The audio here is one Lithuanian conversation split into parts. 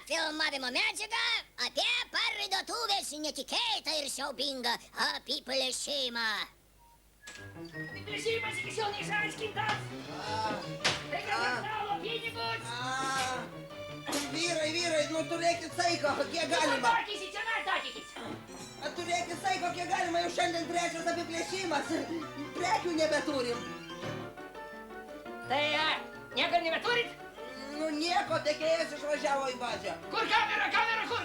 filmavimo medžiagą apie parduotuvės netikėtą ir siaubingą apiplėšimą. Apiplėšimas iki šiol neišaiškintas. Tai kas stalo pinigus. Vyrai, nu turėkit saiko, kiek galima. Takysi, čia takykis. Turėkit saiko, kiek galima, jau šiandien trečias apiplėšimas. Prekių nebeturim. Tai nieko nebeturit? Nu nieko, tekėjas išvažiavo į bazę. Kur kamera, kur?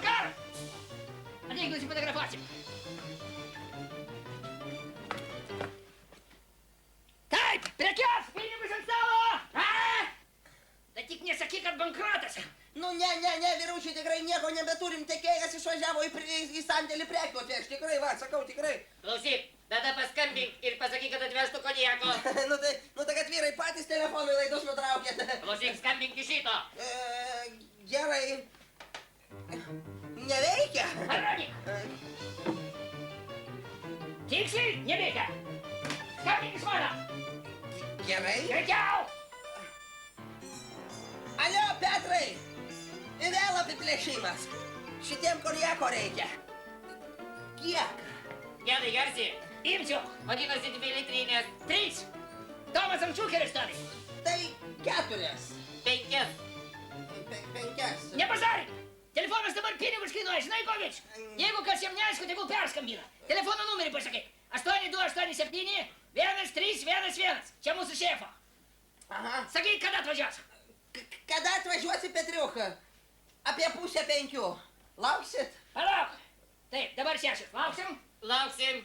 Ateik, nusifotografuosim. Taip, prekias, pinigus ant stalo. Tai tik nesakyk, kad bankrotas. Nu ne, vyručiai, tikrai nieko nebeturim, tekėjas išvažiavo į sandėlį prekių atvežti, tikrai, va, sakau, tikrai. Klausyk, tada paskambink ir pasakyk, kad atvežtų konjako. nu tai kad vyrai patys telefonui laidus nutraukėt. Klausyk, skambink iš šito. Gerai. Neveikia? Parodyk. Tiksliai, neveikia. Skambink iš mano. Gerai. Greičiau. Alio, Petrai. Ir vėl apiplėšimas. Šitiem konjako reikia. Kiek? Gedai, garsi. Imsiu. Vadinasi 2 litrinės. 3. Tomas ant šukerio stovi. Tai 4. 5. 5. Nepasaryk. Telefonas dabar pinigus kainuoja, žinai, Kovič? Jeigu kas jam neaišku, tegul perskambina. Telefono numerį pasakai. 8287 1311. Čia mūsų šefo. Aha. Sakyk, kada atvažiuos? Kada atvažiuosi, Petriucha? Apie 4:30. Lauksit? Palauk. Taip, dabar 6. Lauksim? Lauksim.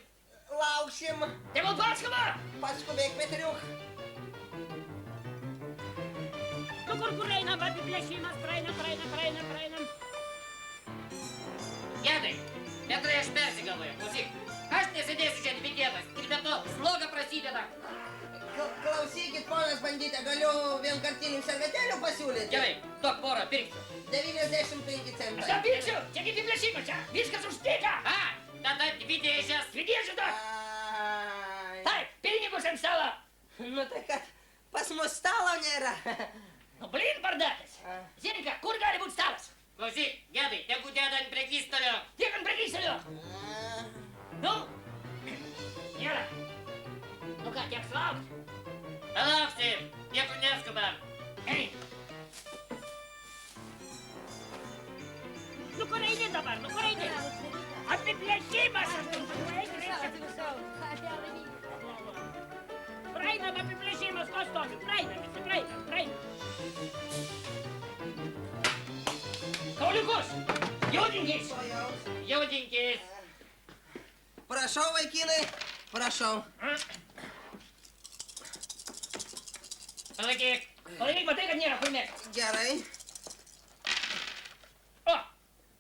Lauksim. Tegul paskuba. Paskubėk, Petriuch. Nu kur einam, apiplėšimas, praeinam. Gedai, Petrai, aš persigalvoju. Klausyk, aš nesėdėsiu čia dvikėtas. Ir be to, sloga prasideda. Klausykit, ponas bandite, galiu vienkartinių servetėlių pasiūlyti? Gerai, tok porą, pirksiu. 95 centai. Aš pirksiu, čia kaip apiplėšimas, čia. Viskas užtika. Tada 20. 20 duok. Taip, pinigus ant stalo. Nu tai kad pas mus stalo nėra. Nu, blin, bardakas. Zinka, kur gali būt stalas? Klausyk, Gedai, tegu deda ant prekystalio. Tiek ant prekystalio. Nu, nėra. Nu ką, tiek laukti? Palauksim, niekur neskubam. Ei. Nu kur eini dabar, Apiplėšimas. Praeinam apiplėšimas, ko stovi? Praeinam. Kauliukus, jaudinkis. Jaudinkis. Prašau, vaikinai, prašau. Palaikyk, matai, kad nėra kur mėgti. Gerai. O,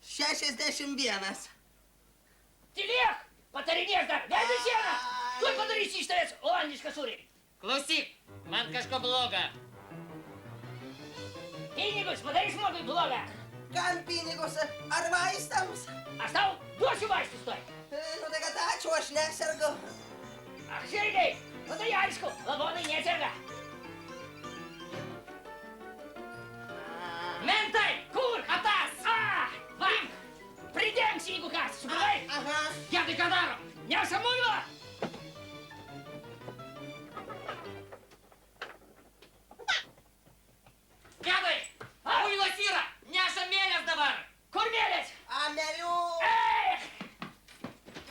61. tylėk, patarinėk dar, vedai sieną. Tuoj padarysi iš tavęs olandišką sūrį. klausyk, man kažko bloga. Pinigus padarys žmogui blogą. Kam pinigus? Ar vaistams? Aš tau duosiu vaistus tuoj. Nu tai kad ačiū, aš nesergu. Ach, sirgai, nu tai aišku, lavonai neserga. Mentai, kur? Atas! Va! Pridengsi, jeigu kas, supratai? Aha. Gedai, ką darom? Nešam muilą! Gedai, muilas yra, neša mėlės dabar. Kur mėlės? Amelių.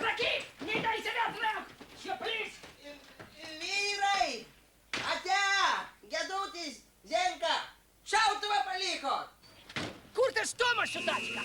Rakyk, neįdai save trauk! Šioplys! Vyrai! Ate! Gedutis, Zenka! Šautuvą paliko! Kur tas Tomas su tačka?